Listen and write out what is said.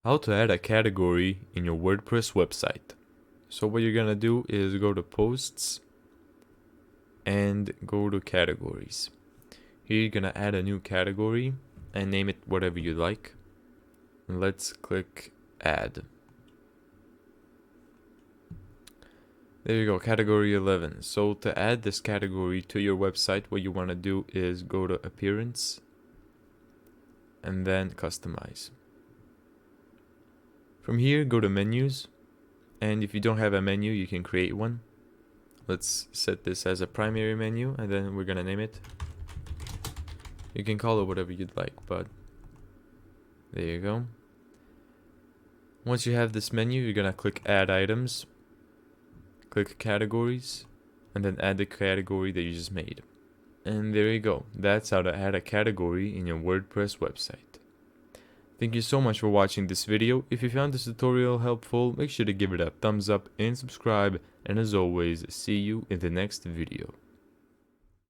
How to add a category in your WordPress website. So what you're gonna do is go to posts and go to categories. Here you're gonna add a new category and name it whatever you like. And let's click add. There you go, category 11. So to add this category to your website, what you want to do is go to appearance and then customize. From here, go to menus, and if you don't have a menu, you can create one. Let's set this as a primary menu, and then we're gonna name it. You can call it whatever you'd like, but there you go. Once you have this menu, you're gonna click add items, click categories, and then add the category that you just made. And there you go. That's how to add a category in your WordPress website. Thank you so much for watching this video. If you found this tutorial helpful, make sure to give it a thumbs up and subscribe. And as always, see you in the next video.